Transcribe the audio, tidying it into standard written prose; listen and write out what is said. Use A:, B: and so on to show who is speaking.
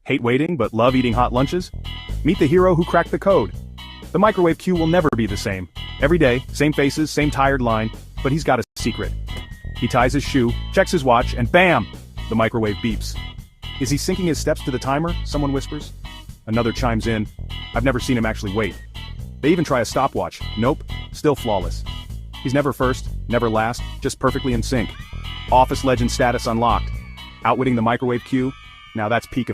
A: Hate waiting but love eating hot lunches? Meet the hero who cracked the code. The microwave Q will never be the same. Every day, same faces, same tired line, but he's got a secret. He ties his shoe, checks his watch, and bam! The microwave beeps. Is he syncing his steps to the timer? Someone whispers. Another chimes in. I've never seen him actually wait. They even try a stopwatch. Nope, still flawless. He's never first, never last, just perfectly in sync. Office legend status unlocked. Outwitting the microwave Q? Now that's peak